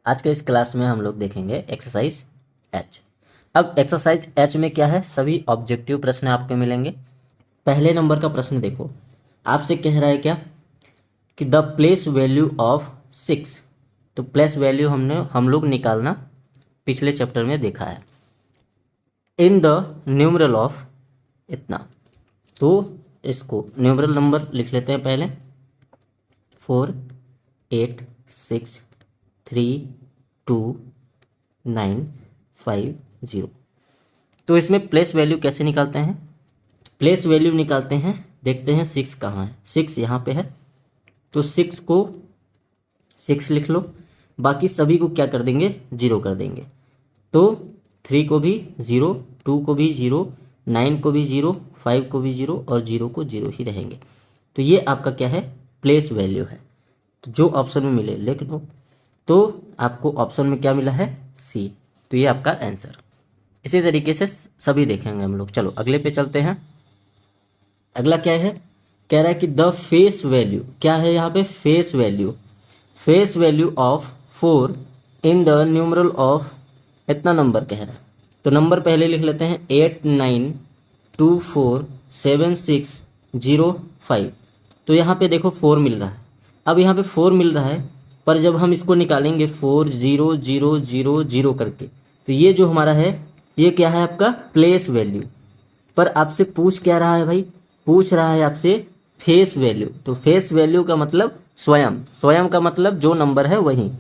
आज के इस क्लास में हम लोग देखेंगे एक्सरसाइज एच। अब एक्सरसाइज एच में क्या है, सभी ऑब्जेक्टिव प्रश्न आपको मिलेंगे। पहले नंबर का प्रश्न देखो, आपसे कह रहा है क्या कि द प्लेस वैल्यू ऑफ 6। तो प्लेस वैल्यू हम लोग निकालना पिछले चैप्टर में देखा है। इन द न्यूमरल ऑफ इतना, तो इसको न्यूमरल नंबर लिख लेते हैं पहले। 4 8 6 3 2 9 5 0। तो इसमें प्लेस वैल्यू कैसे निकालते हैं? प्लेस वैल्यू निकालते हैं, देखते हैं 6 कहाँ है। 6 यहाँ पे है, तो 6 को 6 लिख लो, बाकी सभी को क्या कर देंगे, 0 कर देंगे। तो 3 को भी 0, 2 को भी 0, 9 को भी 0, 5 को भी 0 और 0 को 0 ही रहेंगे। तो ये आपका क्या है, प्लेस वैल्यू है। तो जो ऑप्शन में मिले लिख दो। तो आपको ऑप्शन में क्या मिला है, सी। तो ये आपका आंसर। इसी तरीके से सभी देखेंगे हम लोग। चलो अगले पे चलते हैं। अगला क्या है, कह रहा है कि द फेस वैल्यू, क्या है यहाँ पे, face value. Face value of 4 in the numeral of इतना नंबर कह रहा है। तो नंबर पहले लिख लेते हैं 8 9 2 4 7 6 0 5। तो यहाँ पे देखो 4 मिल रहा है। अब यहाँ पे 4 मिल रहा है, पर जब हम इसको निकालेंगे 4 0 0 0 0 करके, तो ये जो हमारा है ये क्या है, आपका प्लेस वैल्यू। पर आपसे पूछ क्या रहा है भाई, पूछ रहा है आपसे फेस वैल्यू। तो फेस वैल्यू का मतलब स्वयं, स्वयं का मतलब जो नंबर है वही।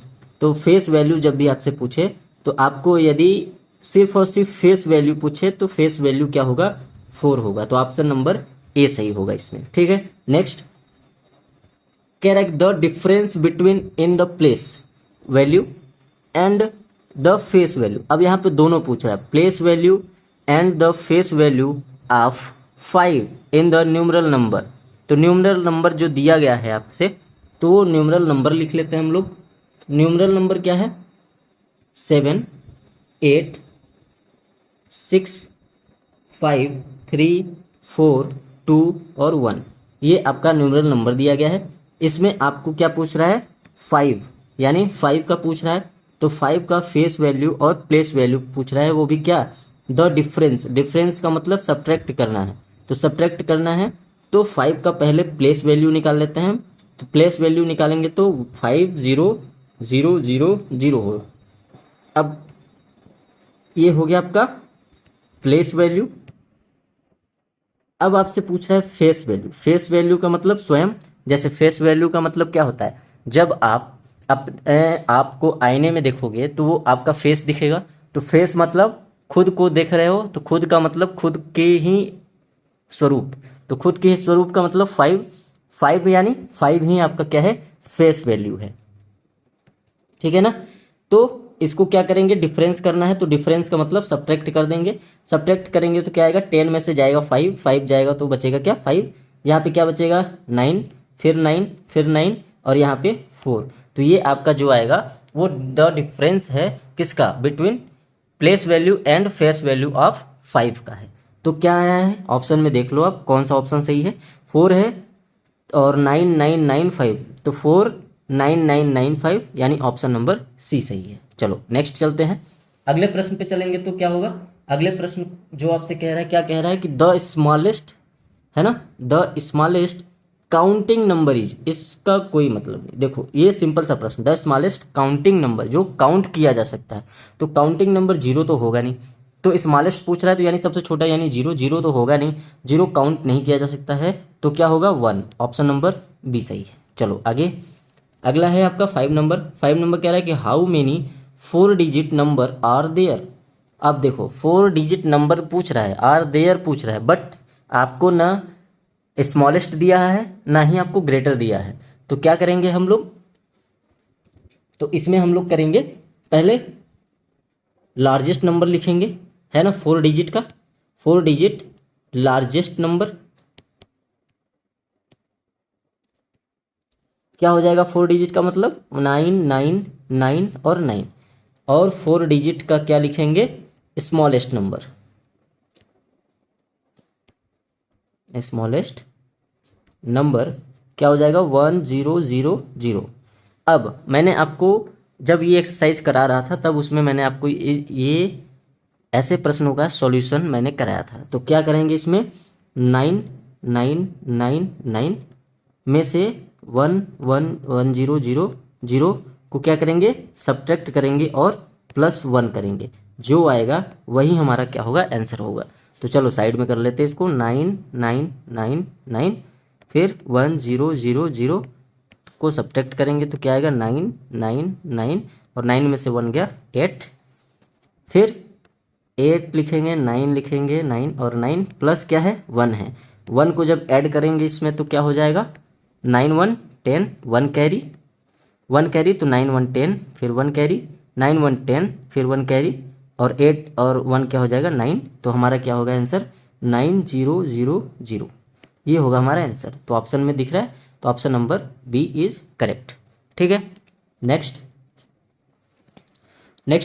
तो फेस वैल्यू जब भी आपसे पूछे, तो आपको यदि सिर्फ और सिर्फ फेस वैल्यू पूछे तो फेस वैल्यू क्या होगा, 4 होगा। तो ऑप्शन नंबर ए सही होगा इसमें। ठीक है, नेक्स्ट कह रहा है the difference between in the place value and the face value. अब यहाँ पे दोनों पूछ रहा है, place value and the face value of 5 in the numeral number. तो न्यूमरल नंबर जो दिया गया है आपसे, तो वो न्यूमरल नंबर लिख लेते हैं हम लोग। न्यूमरल नंबर क्या है, 7 8 6 5 3 4 2 और 1। ये आपका न्यूमरल नंबर दिया गया है। इसमें आपको क्या पूछ रहा है, 5, यानी 5 का पूछ रहा है। तो 5 का फेस वैल्यू और प्लेस वैल्यू पूछ रहा है, वो भी क्या, द डिफरेंस। डिफरेंस का मतलब सब्ट्रैक्ट करना है। तो सब्ट्रैक्ट करना है, तो 5 का पहले प्लेस वैल्यू निकाल लेते हैं। तो प्लेस वैल्यू निकालेंगे तो 5 0 0 0 0 हो। अब ये हो गया आपका प्लेस वैल्यू। अब आपसे पूछ रहा है फेस वैल्यू। फेस वैल्यू का मतलब स्वयं, जैसे फेस वैल्यू का मतलब क्या होता है, जब आप आपको आईने में देखोगे तो वो आपका फेस दिखेगा। तो फेस मतलब खुद को देख रहे हो, तो खुद का मतलब खुद के ही स्वरूप। तो खुद के ही स्वरूप का मतलब 5, 5 यानी 5 ही आपका क्या है, फेस वैल्यू है। ठीक है ना। तो इसको क्या करेंगे, डिफरेंस करना है। तो डिफरेंस का मतलब सब्ट्रैक्ट कर देंगे। सब्ट्रैक्ट करेंगे तो क्या आएगा, 10 में से जाएगा 5, 5 जाएगा तो बचेगा क्या, 5। यहाँ पे क्या बचेगा, 9, फिर 9, फिर 9 और यहाँ पे 4। तो ये आपका जो आएगा वो द डिफरेंस है किसका, between place value and face value of 5 का है। तो क्या आया है, ऑप्शन में देख लो आप कौन सा ऑप्शन सही है। 4 है और 9995, तो 49995 यानी ऑप्शन नंबर सी सही है। चलो नेक्स्ट चलते हैं। अगले प्रश्न पे चलेंगे तो क्या होगा, अगले प्रश्न जो आपसे कह रहा है, क्या कह रहा है कि द स्मॉलेस्ट, है ना, the smallest counting number is. इसका कोई मतलब नहीं। देखो ये सिंपल सा प्रश्न, द स्मॉलेस्ट काउंटिंग नंबर, जो काउंट किया जा सकता है। तो काउंटिंग नंबर 0 तो होगा नहीं। तो स्मॉलेस्ट पूछ रहा है, तो यानी सबसे छोटा, यानी 0, 0 तो होगा नहीं, 0 काउंट नहीं किया जा सकता है। तो क्या होगा, 1। ऑप्शन नंबर बी सही है। चलो आगे, अगला है आपका 5 नंबर। 5 नंबर कह रहा है कि how many 4 digit number are there. अब देखो 4 डिजिट नंबर पूछ रहा है, आर देयर पूछ रहा है, बट आपको ना स्मॉलेस्ट दिया है ना ही आपको ग्रेटर दिया है। तो क्या करेंगे हम लोग, तो इसमें हम लोग करेंगे पहले लार्जेस्ट नंबर लिखेंगे, है ना, 4 डिजिट का, 4 डिजिट लार्जेस्ट नंबर क्या हो जाएगा, 4 डिजिट का मतलब 999 और 9। और 4 डिजिट का क्या लिखेंगे, स्मॉलेस्ट नंबर, स्मॉलेस्ट नंबर क्या हो जाएगा, 1000। अब मैंने आपको जब ये एक्सरसाइज करा रहा था तब उसमें मैंने आपको ये ऐसे प्रश्नों का सॉल्यूशन मैंने कराया था। तो क्या करेंगे इसमें 9 9 9 9 में से 1 1 1 0 0 0 को क्या करेंगे सब्ट्रैक्ट करेंगे और +1 करेंगे, जो आएगा वही हमारा क्या होगा आंसर होगा। तो चलो साइड में कर लेते हैं इसको 9 9 9 9 फिर 1 0 0 0 को सब्ट्रैक्ट करेंगे तो क्या आएगा 9 9 9 और 9 में से 1 गया 8, फिर 8 लिखेंगे 9 लिखेंगे 9 और 9 प्लस क्या है 1 है, 1 को जब ऐड करेंगे इसमें तो क्या हो जाएगा 9 1 10 1 कैरी 1 कैरी तो 9 1 10 फिर 1 कैरी 9 1 10 फिर 1 कैरी और 8 और 1 क्या हो जाएगा 9, तो हमारा क्या होगा आंसर 9 0 0 0, ये होगा हमारा आंसर। तो ऑप्शन में दिख रहा है, तो option number B is correct. ठीक है, नेक्स्ट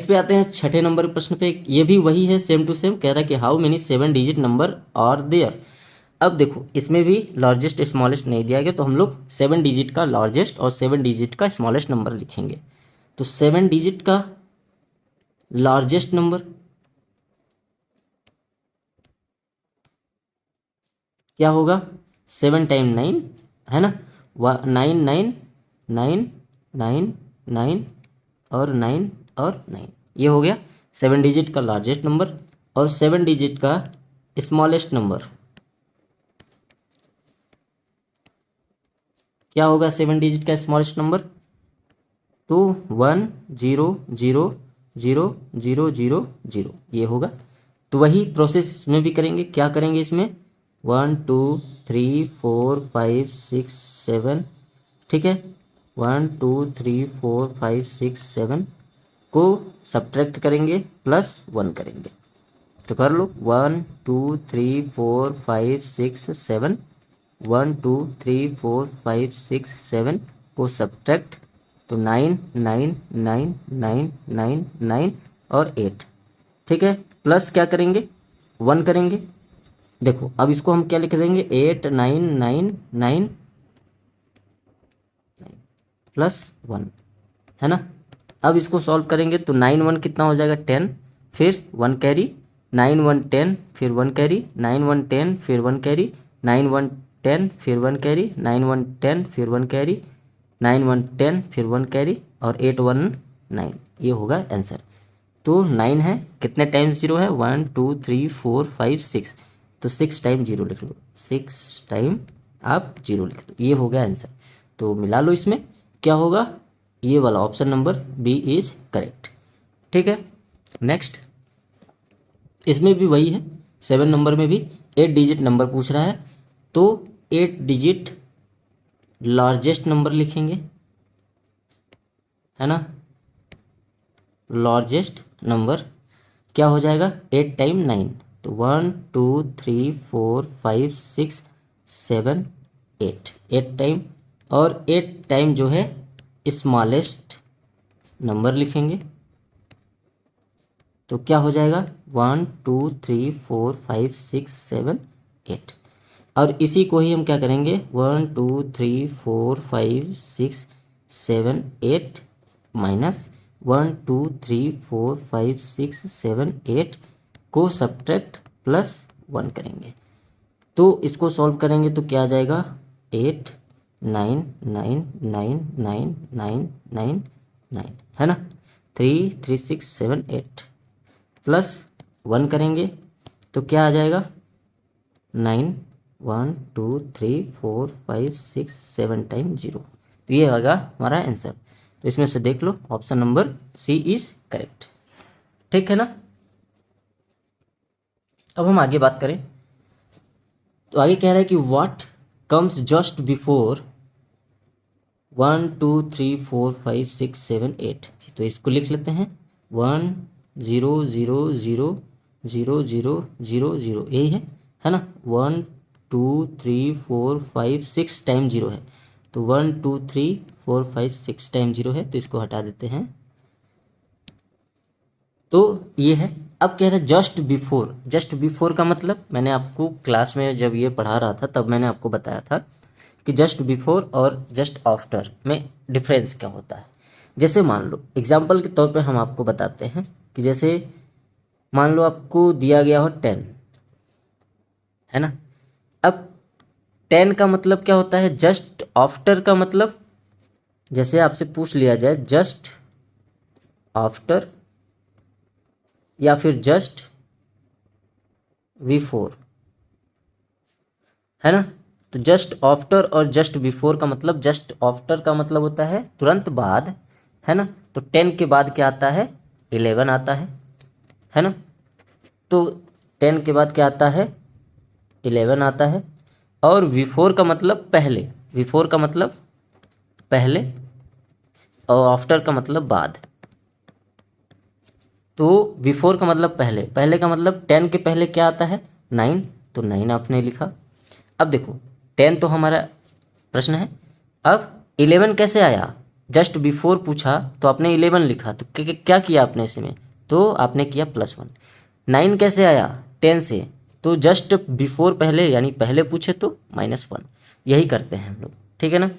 पे आते हैं छठे नंबर प्रश्न पे। ये भी वही है, सेम टू सेम, कह रहा है कि how many 7 digit number are there. अब देखो इसमें भी लार्जेस्ट स्मॉलेस्ट नहीं दिया गया, तो हम लोग 7 डिजिट का लार्जेस्ट और 7 डिजिट का स्मॉलेस्ट नंबर लिखेंगे। तो 7 डिजिट का लार्जेस्ट नंबर क्या होगा 7 टाइम 9 है ना, 9 9 9 9 9 और 9 और 9, ये हो गया 7 डिजिट का लार्जेस्ट नंबर। और 7 डिजिट का स्मॉलेस्ट नंबर क्या होगा 7 डिजिट का स्मॉलेस्ट नंबर, तो 1 0 0 0 0 0 0, ये होगा। तो वही प्रोसेस इसमें भी करेंगे, क्या करेंगे इसमें 1 2 3 4 5 6 7, ठीक है 1 2 3 4 5 6 7 को सब्ट्रैक्ट करेंगे +1 करेंगे। तो कर लो 1 2 3 4 5 6 7, 1 2 3 4 5 6 7 को सब्ट्रैक्ट, तो 9 9 9 9 9 9 और 8, ठीक है प्लस क्या करेंगे 1 करेंगे। देखो अब इसको हम क्या लिख देंगे 8 9 9 9 +1 है ना। अब इसको सॉल्व करेंगे तो 9 1 कितना हो जाएगा 10, फिर 1 कैरी 9 1 10 फिर 1 कैरी 9 1 10 फिर 1 कैरी 9 1 10 फिर 1 कैरी 9 1 10 फिर 1 कैरी 9 1 10 फिर 1 कैरी और 8 1 9, ये होगा आंसर। तो 9 है, कितने टाइम्स 0 है 1 2 3 4 5 6, तो 6 टाइम 0 लिख लो, 6 टाइम आप 0 लिख दो, ये हो गया आंसर। तो मिला लो, इसमें क्या होगा ये वाला option number B is correct. ठीक है, नेक्स्ट इसमें भी वही है, 7 नंबर में भी 8 डिजिट नंबर पूछ रहा है, तो 8 डिजिट लार्जेस्ट नंबर लिखेंगे, है ना। लार्जेस्ट नंबर क्या हो जाएगा 8 टाइम 9, तो 1 2 3 4 5 6 7 8, 8 टाइम, और 8 टाइम जो है स्मॉलेस्ट नंबर लिखेंगे, तो क्या हो जाएगा 1 2 3 4 5 6 7 8, और इसी को ही हम क्या करेंगे 1 2 3 4 5 6 7 8 माइनस 1 2 3 4 5 6 7 8 को सब्ट्रैक्ट +1 करेंगे। तो इसको सॉल्व करेंगे तो क्या आ जाएगा 8 9 9 9 9 9 9 9, है ना, 3 3 6 7 8 +1 करेंगे तो क्या आ जाएगा 9 1 2 3 4 5 6 7 टाइम 0, तो ये होगा हमारा आंसर। तो इसमें से देख लो option number C is correct. ठीक है ना। अब हम आगे बात करें, तो आगे कह रहा है कि व्हाट कम्स जस्ट बिफोर 1 2 3 4 5 6 7 8, तो इसको लिख लेते हैं 1 0 0 0 0 0 0 0, यही है ना। 1 2 3 4 5 6 टाइम 0 है, तो 1 2 3 4 5 6 टाइम 0 है, तो इसको हटा देते हैं। तो ये है। अब कह रहा है जस्ट बिफोर, जस्ट बिफोर का मतलब मैंने आपको क्लास में जब ये पढ़ा रहा था तब मैंने आपको बताया था कि जस्ट बिफोर और जस्ट आफ्टर में डिफरेंस क्या होता है। जैसे मान लो एग्जाम्पल के तौर पे हम आपको बताते हैं कि जैसे मान लो आपको दिया गया हो 10, है ना। अब 10 का मतलब क्या होता है, जस्ट आफ्टर का मतलब, जैसे आपसे पूछ लिया जाए जस्ट आफ्टर या फिर जस्ट बिफोर, है ना। तो जस्ट आफ्टर और जस्ट बिफोर का मतलब, जस्ट आफ्टर का मतलब होता है तुरंत बाद, है ना। तो 10 के बाद क्या आता है, 11 आता है ना। तो 10 के बाद क्या आता है, 11 आता है। और बिफोर का मतलब पहले, बिफोर का मतलब पहले, और आफ्टर का मतलब बाद। तो बिफोर का मतलब पहले, पहले का मतलब 10 के पहले क्या आता है, 9, तो 9 आपने लिखा। अब देखो 10 तो हमारा प्रश्न है, अब 11 कैसे आया, जस्ट बिफोर पूछा तो आपने 11 लिखा, तो क्या किया आपने इसमें, तो आपने किया +1। 9 कैसे आया 10 से, तो जस्ट बिफोर पहले यानी पहले पूछे तो -1। यही करते हैं हम लोग, ठीक है ना।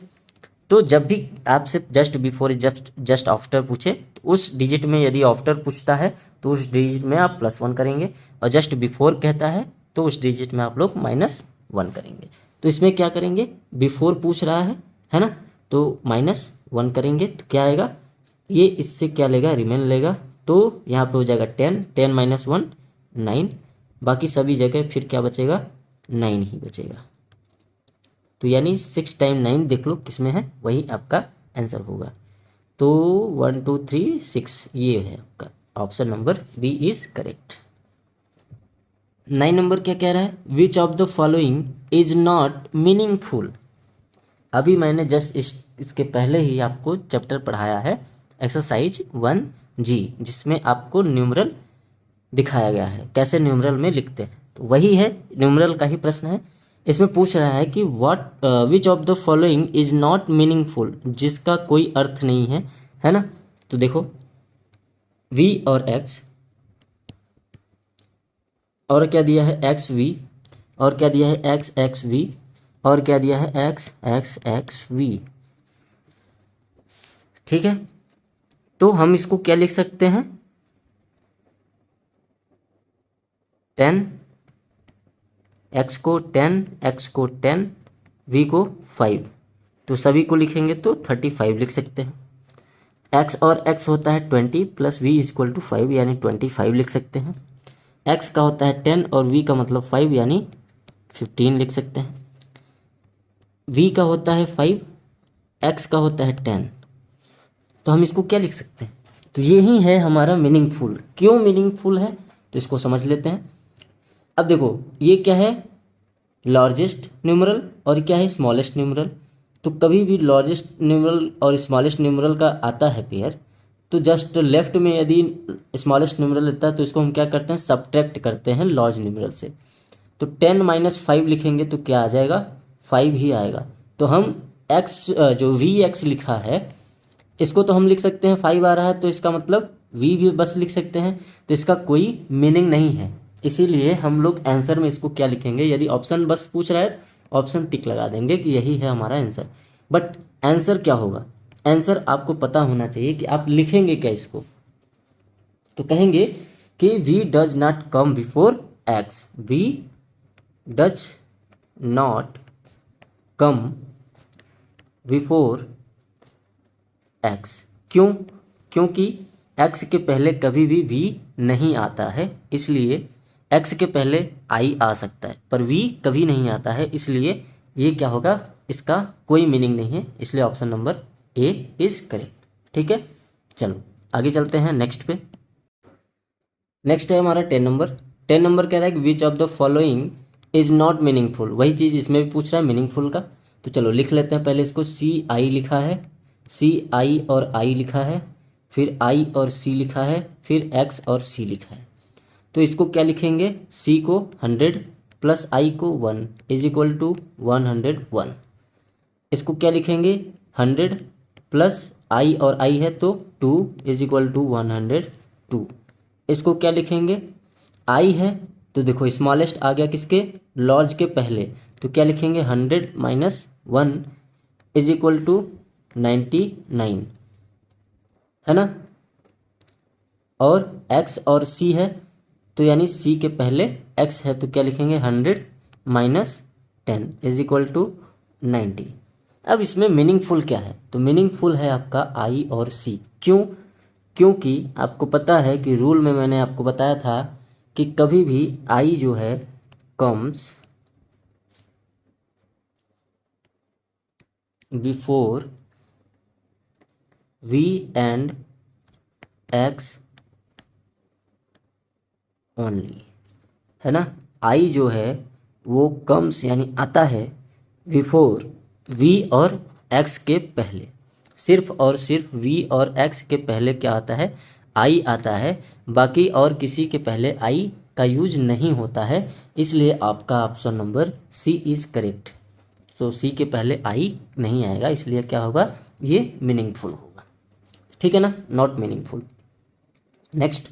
तो जब भी आपसे जस्ट बिफोर जस्ट आफ्टर पूछे तो उस डिजिट में यदि आफ्टर पूछता है तो उस डिजिट में आप +1 करेंगे, और जस्ट बिफोर कहता है तो उस डिजिट में आप लोग -1 करेंगे। तो इसमें क्या करेंगे, बिफोर पूछ रहा है ना, तो -1 करेंगे तो क्या आएगा, ये इससे क्या लेगा, रिमेन लेगा। तो यहाँ पे हो जाएगा 10, 10 - 1 9, बाकी सभी जगह फिर क्या बचेगा, 9 ही बचेगा। तो यानी 6 टाइम 9 देख लो किस में है, वही आपका आंसर होगा। तो 1 2 3 6 ये है आपका option number B is correct. 9 number क्या कह रहा है, which of the following is not meaningful. अभी मैंने जस्ट इसके पहले ही आपको चैप्टर पढ़ाया है एक्सरसाइज 1G, जिसमें आपको न्यूमरल दिखाया गया है कैसे न्यूमरल में लिखते हैं, तो वही है, न्यूमरल का ही प्रश्न है। इसमें पूछ रहा है कि what which of the following is not meaningful, जिसका कोई अर्थ नहीं है ना। तो देखो v और x, और क्या दिया है xv, और क्या दिया है xxv, और क्या दिया है xxxv, ठीक है। तो हम इसको क्या लिख सकते हैं, 10, x को 10, x को 10, v को 5, तो सभी को लिखेंगे तो 35 लिख सकते हैं। x और x होता है 20 प्लस v इक्वल टू 5 यानी 25 लिख सकते हैं। x का होता है 10 और v का मतलब 5 यानी 15 लिख सकते हैं। v का होता है 5, x का होता है 10, तो हम इसको क्या लिख सकते हैं, तो यही है हमारा मीनिंगफुल। क्यों मीनिंगफुल है तो इसको समझ लेते हैं। अब देखो ये क्या है, लार्जेस्ट न्यूमरल और क्या है, स्मॉलेस्ट न्यूमरल। तो कभी भी लार्जेस्ट न्यूमरल और स्मॉलेस्ट न्यूमरल का आता है पेयर, तो जस्ट लेफ्ट में यदि स्मॉलेस्ट न्यूमरल रहता है तो इसको हम क्या करते हैं, सब्ट्रैक्ट करते हैं लार्ज न्यूमरल से। तो 10 - 5 लिखेंगे तो क्या आ जाएगा, 5 ही आएगा। तो हम x जो vx लिखा है इसको तो हम लिख सकते हैं 5 आ रहा है तो इसका मतलब v भी बस लिख सकते हैं, तो इसका कोई मीनिंग नहीं है। इसीलिए हम लोग आंसर में इसको क्या लिखेंगे, यदि ऑप्शन बस पूछ रहा है तो ऑप्शन टिक लगा देंगे कि यही है हमारा आंसर। बट आंसर क्या होगा, आंसर आपको पता होना चाहिए कि आप लिखेंगे क्या इसको। तो कहेंगे कि v does not come before x, v does not come before x। क्यों, क्योंकि x के पहले कभी भी v नहीं आता है, इसलिए x के पहले i आ सकता है पर v कभी नहीं आता है, इसलिए ये क्या होगा, इसका कोई मीनिंग नहीं है, इसलिए option number A is correct. ठीक है, चलो आगे चलते हैं नेक्स्ट पे। नेक्स्ट है हमारा 10 नंबर। 10 नंबर कह रहा है कि विच of the following is not meaningful. वही चीज़ इसमें भी पूछ रहा है मीनिंगफुल का, तो चलो लिख लेते हैं। पहले इसको सी आई लिखा है, सी आई और आई लिखा है, फिर आई और सी लिखा है, फिर एक्स और सी लिखा है। तो इसको क्या लिखेंगे, सी को 100 प्लस आई को 1 इज इक्वल टू 101। इसको क्या लिखेंगे, 100 प्लस आई और आई है तो 2 इज इक्वल टू 102। इसको क्या लिखेंगे, आई है तो देखो स्मॉलेस्ट आ गया किसके, लार्ज के पहले, तो क्या लिखेंगे 100 - 1 इज इक्वल टू 99। है ना। और x और c है, तो यानी c के पहले x है तो क्या लिखेंगे 100 माइनस 10 इज इक्वल टू 90। अब इसमें मीनिंगफुल क्या है, तो मीनिंगफुल है आपका i और c। क्यों? क्योंकि आपको पता है कि रूल में मैंने आपको बताया था कि कभी भी i जो है comes before v and x only, है ना। आई जो है वो कम्स यानी आता है बिफोर वी और एक्स के पहले, सिर्फ और सिर्फ वी और एक्स के पहले क्या आता है, आई आता है। बाकी और किसी के पहले आई का यूज नहीं होता है, इसलिए आपका option number C is correct. तो सी के पहले आई नहीं आएगा, इसलिए क्या होगा, ये मीनिंगफुल होगा। ठीक है ना, नॉट मीनिंगफुल। नेक्स्ट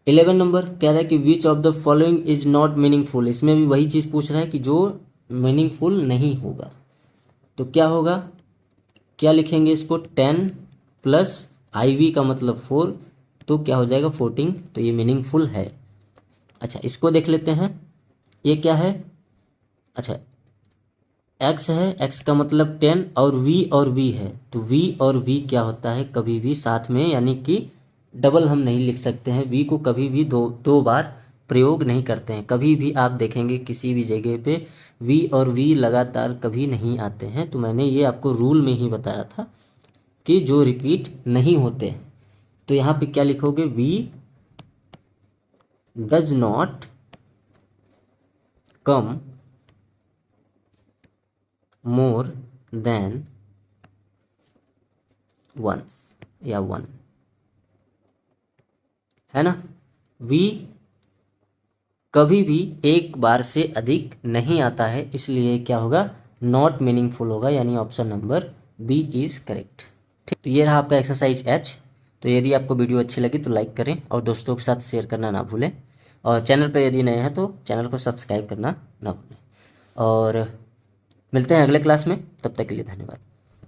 11 नंबर कह रहा है कि विच of the following is not meaningful. इसमें भी वही चीज़ पूछ रहा है कि जो मीनिंगफुल नहीं होगा तो क्या होगा, क्या लिखेंगे इसको 10 प्लस IV का मतलब 4, तो क्या हो जाएगा 14, तो ये मीनिंगफुल है। अच्छा इसको देख लेते हैं, ये क्या है, अच्छा x है, x का मतलब 10 और v है, तो v और v क्या होता है कभी भी साथ में, यानी कि डबल हम नहीं लिख सकते हैं। v को कभी भी दो दो बार प्रयोग नहीं करते हैं, कभी भी आप देखेंगे किसी भी जगह पे v और v लगातार कभी नहीं आते हैं। तो मैंने ये आपको रूल में ही बताया था कि जो रिपीट नहीं होते हैं। तो यहाँ पे क्या लिखोगे, v does not come more than once या वन, है ना। v कभी भी एक बार से अधिक नहीं आता है, इसलिए क्या होगा, नॉट मीनिंगफुल होगा, यानी option number B is correct. ठीक, तो ये रहा आपका एक्सरसाइज एच। तो यदि आपको वीडियो अच्छी लगी तो लाइक करें और दोस्तों के साथ शेयर करना ना भूलें, और चैनल पर यदि नए हैं तो चैनल को सब्सक्राइब करना ना भूलें। और मिलते हैं अगले क्लास में, तब तक के लिए धन्यवाद।